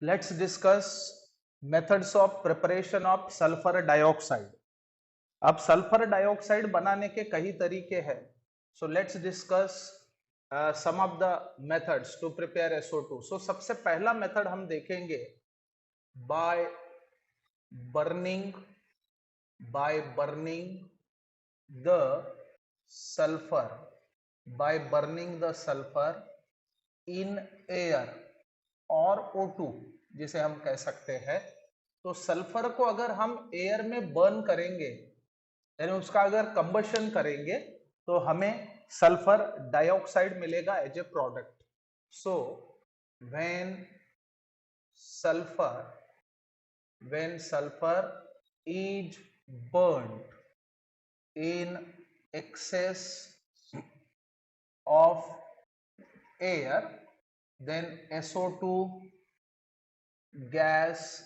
Let's discuss methods of preparation of sulfur dioxide. अब sulphur dioxide बनाने के कई तरीके हैं. So let's discuss some of the methods to prepare SO2. So सबसे पहला मेथड हम देखेंगे by burning the sulfur in air और O2 जिसे हम कह सकते हैं. तो सल्फर को अगर हम एयर में बर्न करेंगे यानी उसका अगर कंबशन करेंगे तो हमें सल्फर डाइऑक्साइड मिलेगा as a product. So when sulfur is burnt in excess of air, then SO2 gas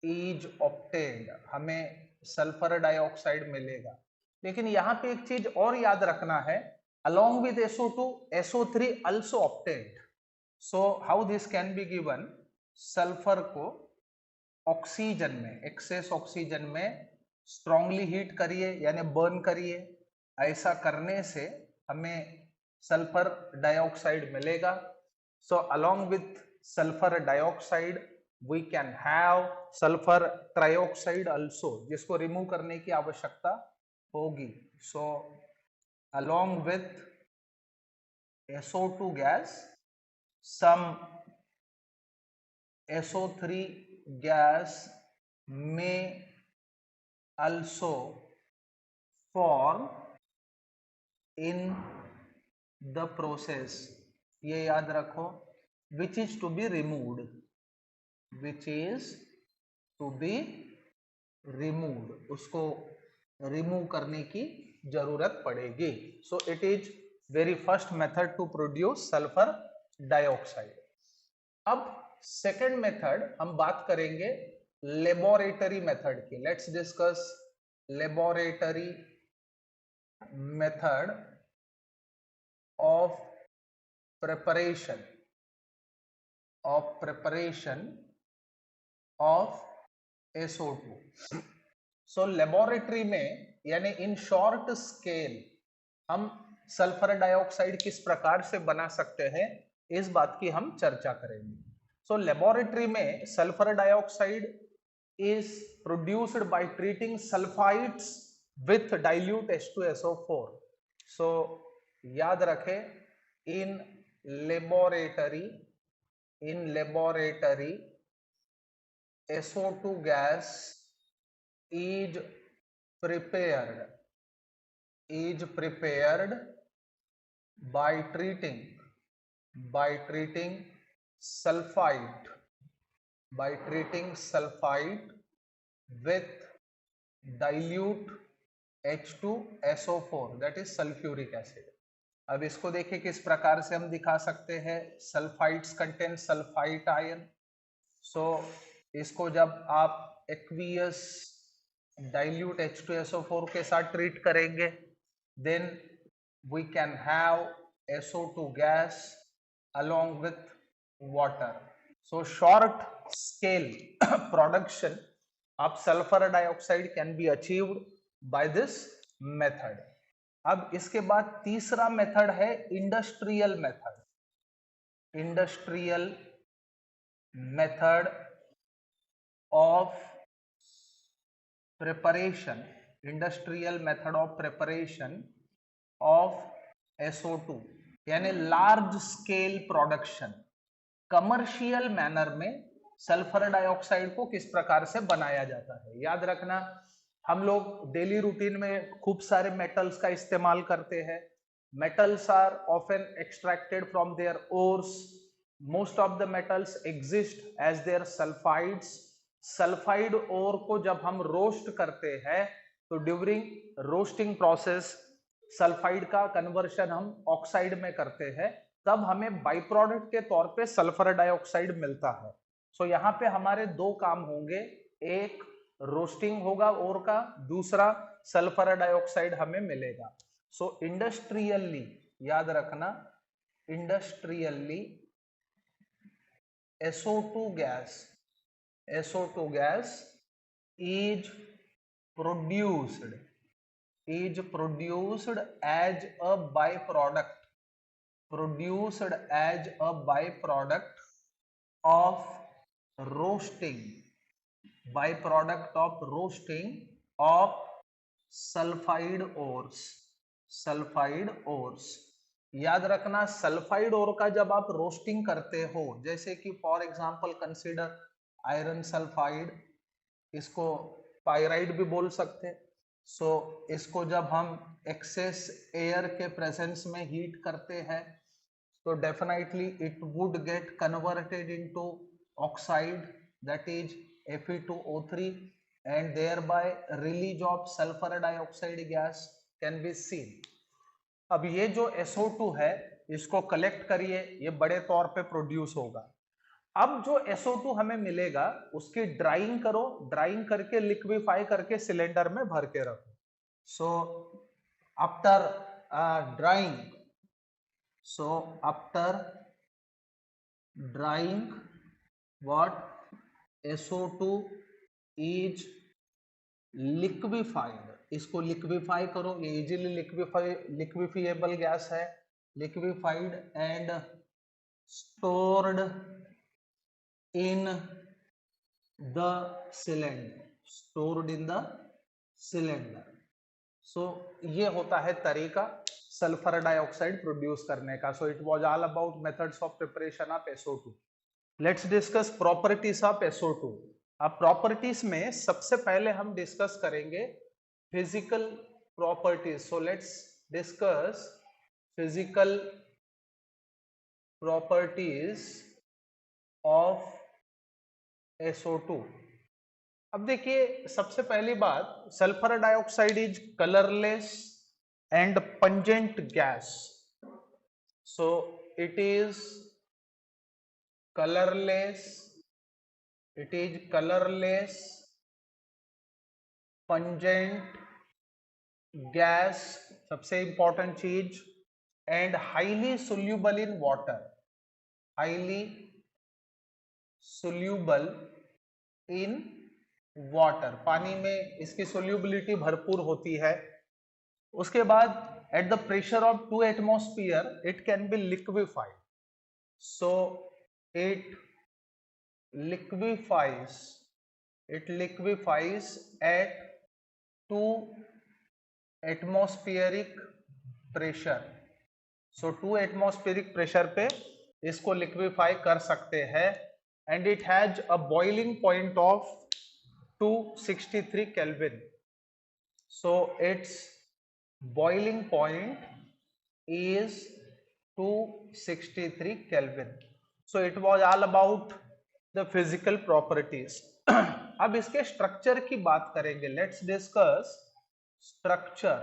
is obtained. हमें सल्फर डाइऑक्साइड मिलेगा. लेकिन यहां पे एक चीज और याद रखना है, along with SO2 SO3 also obtained. So how this can be given? Sulphur को ऑक्सीजन में, एक्सेस ऑक्सीजन में स्ट्रांगली हीट करिए यानी बर्न करिए. ऐसा करने से हमें सल्फर डाइऑक्साइड मिलेगा. So along with sulphur dioxide we can have sulfur trioxide also, जिसको रिमूव करने की आवश्यकता होगी. So along with SO2 gas, some SO3 gas may also form in the process. ये याद रखो, which is to be removed. उसको remove करने की जरूरत पड़ेगी. So it is very first method to produce sulphur dioxide. अब सेकेंड मेथड हम बात करेंगे लेबोरेटरी मेथड की. Let's discuss laboratory method of preparation of SO2. So laboratory में यानी इन शॉर्ट स्केल हम सल्फर डाइऑक्साइड किस प्रकार से बना सकते हैं, इस बात की हम चर्चा करेंगे. सो लेबोरेटरी में sulphur dioxide is produced by treating sulphides with dilute H2SO4. सो याद रखें, in laboratory SO2 gas is prepared by treating sulfite with dilute H2SO4, that is sulfuric acid. अब इसको देखिए किस प्रकार से हम दिखा सकते हैं. Sulphides contain sulphite ion. So इसको जब आप एक्वियस डाइल्यूट H2SO4 के साथ ट्रीट करेंगे, then we can have SO2 gas along with water. So short scale production of sulfur dioxide can be achieved by this method. अब इसके बाद तीसरा मेथड है industrial method of preparation of SO2 यानी large scale production. Commercial manner में sulphur dioxide को किस प्रकार से बनाया जाता है. याद रखना, हम लोग डेली रूटीन में खूब सारे मेटल्स का इस्तेमाल करते हैं. Metals are often extracted from their ores. Most of the metals exist as their sulphides. Sulphide ore को जब हम रोस्ट करते हैं तो ड्यूरिंग रोस्टिंग प्रोसेस सल्फाइड का कन्वर्शन हम ऑक्साइड में करते हैं, तब हमें बाई प्रोडक्ट के तौर पे सल्फर डाइऑक्साइड मिलता है. सो यहाँ पे हमारे दो काम होंगे, एक रोस्टिंग होगा ओर का, दूसरा सल्फर डाइऑक्साइड हमें मिलेगा. सो इंडस्ट्रियली याद रखना, industrially SO2 gas, SO2 gas is produced as a byproduct, of roasting, of sulphide ores. याद रखना, सल्फाइड ओर का जब आप रोस्टिंग करते हो, जैसे कि for example consider iron sulphide, इसको पायराइड भी बोल सकते हैं। सो इसको जब हम एक्सेस एयर के प्रेजेंस में हीट करते हैं तो definitely it would get converted into oxide, that is Fe2O3, and thereby release of sulfur dioxide gas can be seen। अब ये जो SO2 है इसको कलेक्ट करिए, ये बड़े तौर पे प्रोड्यूस होगा। अब जो SO2 हमें मिलेगा उसकी ड्राइंग करो, ड्राइंग करके लिक्विफाई करके सिलेंडर में भर के रखो। So after drying, what SO2 is liquefied, इसको लिक्विफाई करो, ये इजीली लिक्विफिएबल गैस है, liquefied and stored in the cylinder, so ये होता है तरीका सल्फर डाइऑक्साइड प्रोड्यूस करने का। So it was all about methods of preparation of SO2। Let's discuss properties of SO2। अब प्रॉपर्टीज में सबसे पहले हम डिस्कस करेंगे physical properties. So let's discuss physical properties of SO2। अब देखिए, सबसे पहली बात, sulphur dioxide is colourless and pungent gas. So it is colorless, pungent gas, सबसे इंपॉर्टेंट चीज, and highly soluble in water, पानी में इसकी सोल्यूबिलिटी भरपूर होती है। उसके बाद at the pressure of 2 atmosphere it can be liquefied. So it liquefies at 2 atmospheric pressure। so 2 atmospheric pressure पे इसको लिक्विफाई कर सकते हैं, and it has a boiling point of 263 Kelvin। so its boiling point is 263 Kelvin। so it was all about the physical properties। अब इसके structure की बात करेंगे। Let's discuss structure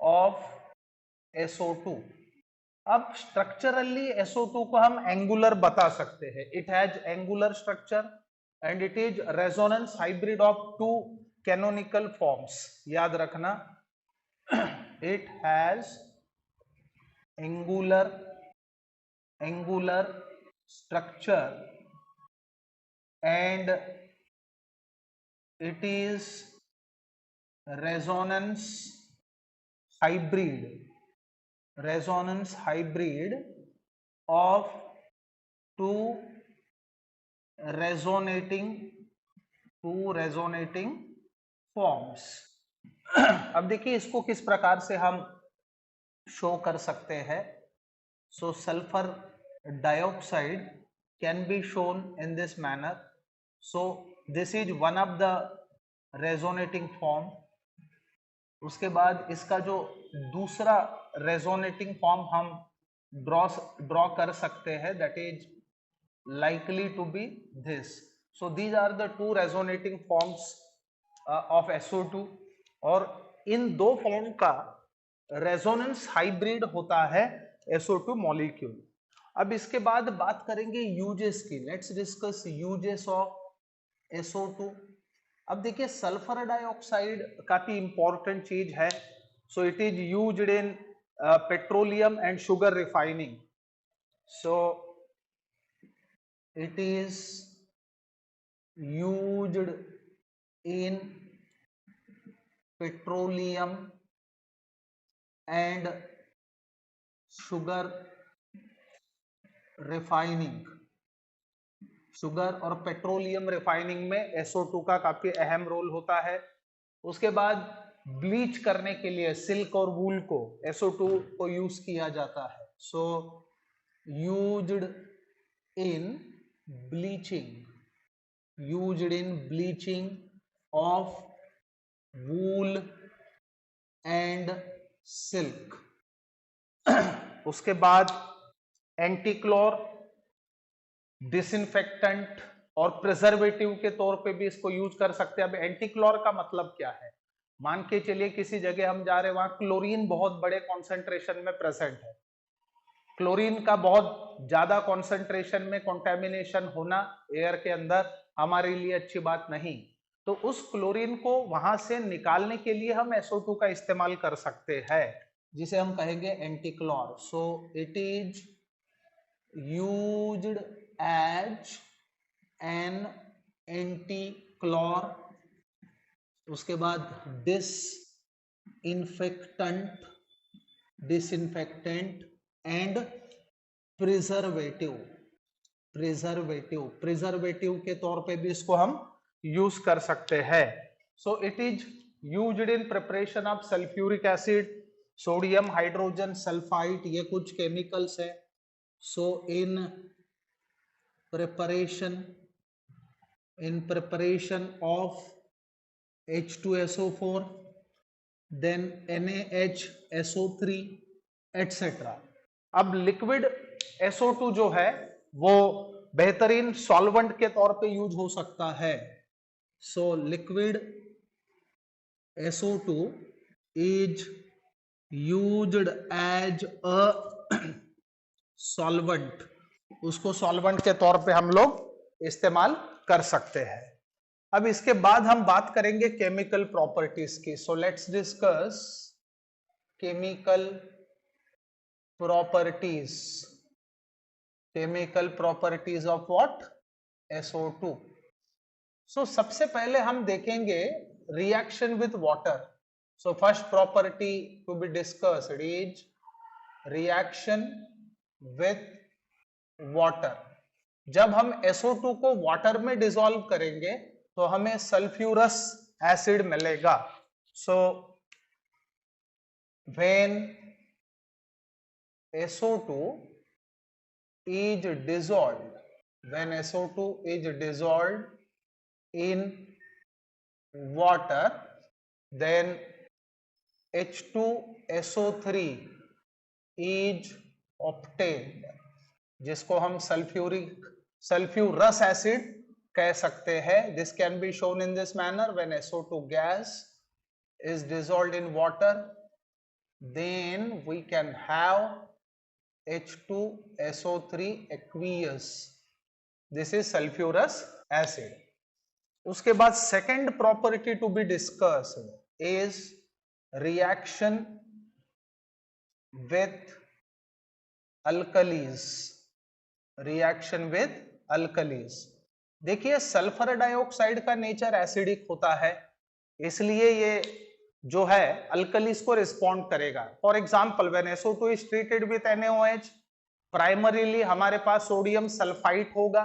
of SO2। अब स्ट्रक्चरली SO2 को हम एंगुलर बता सकते हैं। It has angular structure and it is resonance hybrid of 2 canonical forms. याद रखना, it has angular structure and it is resonance hybrid of 2 resonating forms। अब देखिए इसको किस प्रकार से हम शो कर सकते हैं। so sulfur dioxide can be shown in this manner। so this is one of the resonating form। उसके बाद इसका जो दूसरा resonating form हम ड्रॉ कर सकते हैं, that is likely to be this। so these are the 2 resonating forms of SO2 और इन दो फॉर्म का रेजोनेंस हाइब्रिड होता है SO2 मॉलिक्यूल। अब इसके बाद बात करेंगे यूजेस की। Let's discuss uses of SO2। अब देखिए सल्फर डाइऑक्साइड काफी इंपॉर्टेंट चीज है। So it is used in petroleum and sugar refining. So it is used in petroleum and sugar refining. Sugar और पेट्रोलियम रिफाइनिंग में SO2 का काफी अहम रोल होता है। उसके बाद ब्लीच करने के लिए सिल्क और वूल को SO2 को यूज किया जाता है। सो used in bleaching of wool and silk. उसके बाद एंटीक्लोर, डिसइंफेक्टेंट और प्रिजर्वेटिव के तौर पे भी इसको यूज कर सकते हैं। अब एंटीक्लोर का मतलब क्या है? मान के चलिए किसी जगह हम जा रहे हैं, वहां क्लोरीन बहुत बड़े कॉन्सेंट्रेशन में प्रेजेंट है। क्लोरीन का बहुत ज्यादा कॉन्सेंट्रेशन में कंटेमिनेशन होना एयर के अंदर हमारे लिए अच्छी बात नहीं। तो उस क्लोरीन को वहां से निकालने के लिए हम SO2 का इस्तेमाल कर सकते हैं, जिसे हम कहेंगे antichlor. So it is used as an antichlor. उसके बाद डिसइंफेक्टेंट एंड प्रिजर्वेटिव के तौर पे भी इसको हम यूज कर सकते हैं। सो it is used in preparation of sulphuric acid, sodium hydrogen sulphide, ये कुछ केमिकल्स है। सो इन preparation of H2SO4, then NaHSO3 etc. अब लिक्विड SO2 जो है वो बेहतरीन सॉल्वेंट के तौर पे यूज हो सकता है। So liquid SO2 is used as a solvent. उसको सॉल्वेंट के तौर पे हम लोग इस्तेमाल कर सकते हैं। अब इसके बाद हम बात करेंगे केमिकल प्रॉपर्टीज की। So let's discuss chemical properties of what? SO2। So सबसे पहले हम देखेंगे reaction with water. So first property to be discussed is reaction with water. जब हम SO2 को वाटर में डिसॉल्व करेंगे तो हमें सल्फ्यूरस एसिड मिलेगा। So when SO2 is dissolved in water, then H2SO3 is obtained, जिसको हम सल्फ्यूरस एसिड कह सकते हैं। This can be shown in this manner: when SO2 gas is dissolved in water, then we can have H2SO3 aqueous. This is sulfurous acid. उसके बाद second property to be discussed is reaction with alkalis. देखिए sulphur dioxide का nature acidic होता है, इसलिए ये जो है अल्कलीज को रिस्पॉन्ड करेगा। For example when SO2 is treated with NaOH, primarily हमारे पास सोडियम सल्फाइड होगा,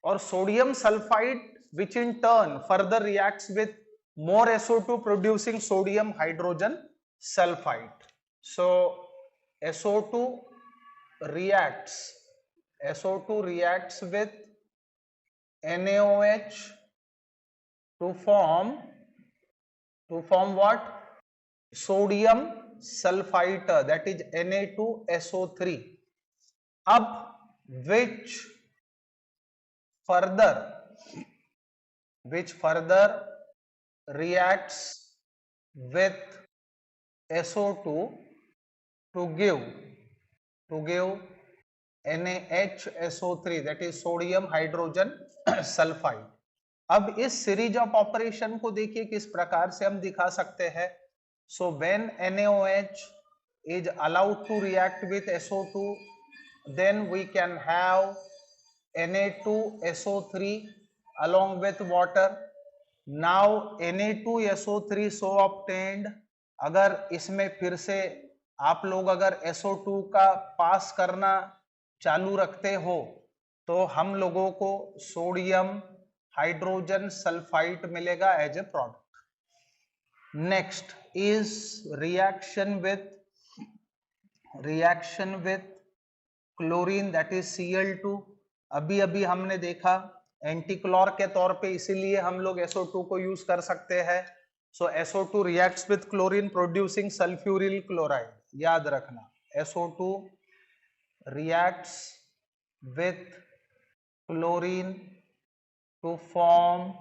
और sodium sulphide which in turn further reacts with more SO2 producing sodium hydrogen sulfide. So SO2 reacts with NaOH to form what? Sodium sulfite, that is Na2SO3. अब which further reacts with SO2 to give NaHSO3, that is sodium hydrogen sulfide. अब इस series of operation को देखिए किस प्रकार से हम दिखा सकते हैं। So when NaOH is allowed to react with SO2, then we can have Na2SO3 along with water. Now Na2SO3 so obtained. अगर इसमें फिर से आप लोग अगर SO2 का पास करना चालू रखते हो तो हम लोगों को सोडियम हाइड्रोजन सल्फाइड मिलेगा as a product. Next is reaction with chlorine that is Cl2. अभी अभी हमने देखा एंटीक्लोर के तौर पे, इसीलिए हम लोग SO2 को यूज कर सकते हैं. सो SO2 reacts with chlorine producing sulphuryl chloride. याद रखना SO2 reacts with chlorine to form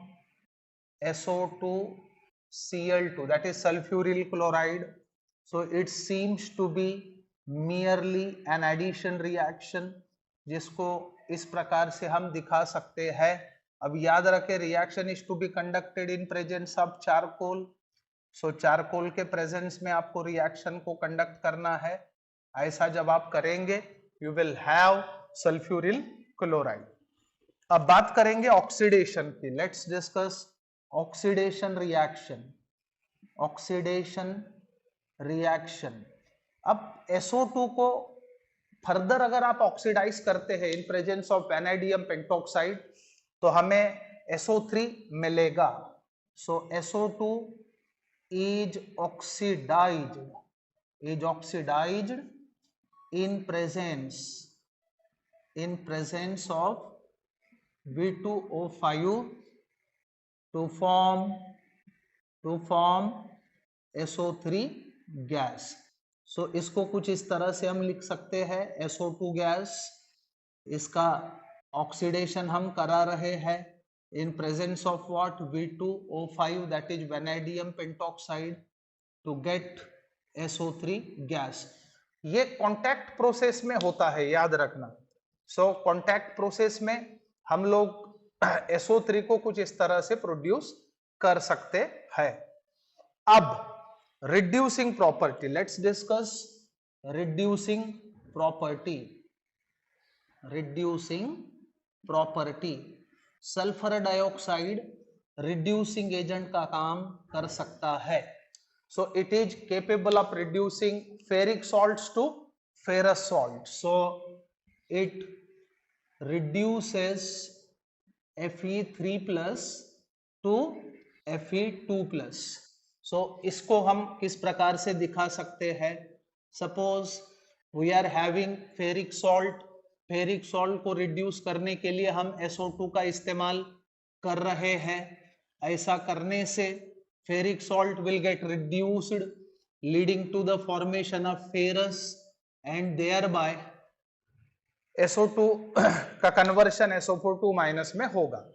SO2Cl2, that is sulfuryl chloride. So it seems to be merely an addition reaction, जिसको इस प्रकार से हम दिखा सकते हैं. अब याद रखें reaction is to be conducted in presence of charcoal. So charcoal के प्रेजेंस में आपको रिएक्शन को कंडक्ट करना है. ऐसा जब आप करेंगे you will have sulphuryl chloride. अब बात करेंगे ऑक्सीडेशन की. Let's discuss oxidation reaction. अब SO2 को फर्दर अगर आप ऑक्सीडाइज करते हैं इन प्रेजेंस ऑफ वैनेडियम पेंटोक्साइड तो हमें SO3 मिलेगा. सो SO2 is oxidized in presence of V2O5 to form SO3 gas. So इसको कुछ इस तरह से हम लिख सकते हैं SO2 गैस. इसका ऑक्सीडेशन हम करा रहे हैं in presence of what? V2O5, that is vanadium pentoxide, to get SO3 gas. ये कॉन्टैक्ट प्रोसेस में होता है, याद रखना. सो कॉन्टैक्ट प्रोसेस में हम लोग SO3 को कुछ इस तरह से प्रोड्यूस कर सकते हैं. अब reducing property, let's discuss reducing property. Sulphur dioxide reducing agent का काम कर सकता है. So it is capable of reducing ferric salts to ferrous salt. So it reduces Fe3+ to Fe2+. So इसको हम किस प्रकार से दिखा सकते हैं? Suppose we are having ferric salt को रिड्यूस करने के लिए हम SO2 का इस्तेमाल कर रहे हैं. ऐसा करने से ferric salt will get reduced leading to the formation of ferrous and thereby SO2 का कन्वर्शन SO4 में होगा.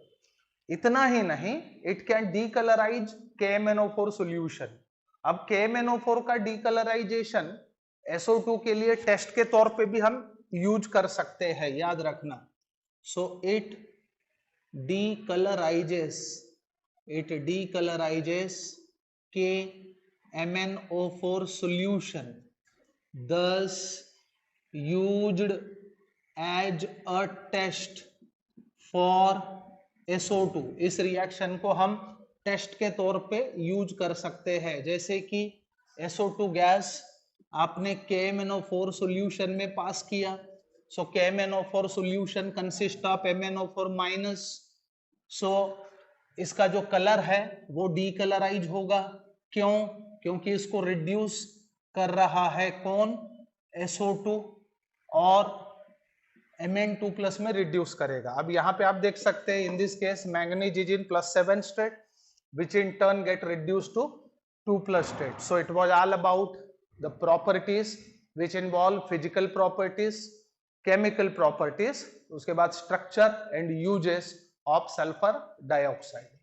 इतना ही नहीं, it can decolourise KMnO4 solution. अब KMnO4 का डीकलराइजेशन SO2 के लिए टेस्ट के तौर पे भी हम यूज कर सकते हैं, याद रखना. So it decolourises KMnO4 solution, thus used as a test for SO2. इस रिएक्शन को हम टेस्ट के तौर पे यूज कर सकते हैं. जैसे कि SO2 गैस आपने KMnO4 सॉल्यूशन में पास किया. सो KMnO4 solution consist of MnO4-. सो इसका जो कलर है वो डीकलराइज होगा. क्यों? क्योंकि इसको रिड्यूस कर रहा है कौन? SO2, और Mn2+ में रिड्यूस करेगा. अब यहाँ पे आप देख सकते हैं in this case manganese is in +7 state which in turn get reduced to 2+ state. So it was all about the properties which involve physical properties, chemical properties, उसके बाद structure and uses of sulfur dioxide.